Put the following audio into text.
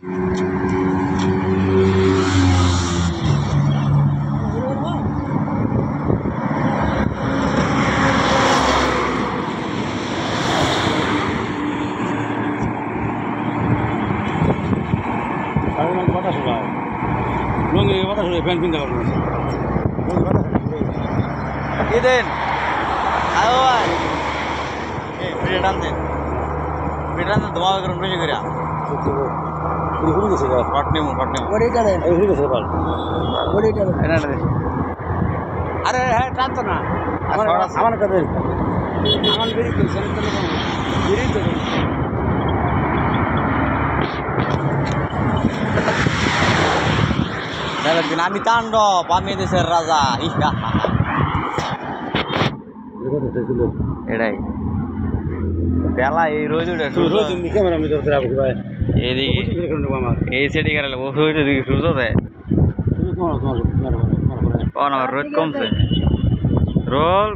fan কিনতে পারবো না কি দেন আও ভাই এই ব্রেডান দেন ধোয়া করুন বেশি করে ঘুরে গেছে পাটনি ওইটা দেন ঘুরে গেছে পাল ওইটা দেন এটা দেন আরে হ্যাঁ টানতো না আমার আমার কথা আমার বেরি করছে বেরি তো আমি তাণ্ডব আমি দেশের রাজা এটাই বেলা এই রোজ এই সেটি গেলে সূর্য দেয় রোদ কমছে রোল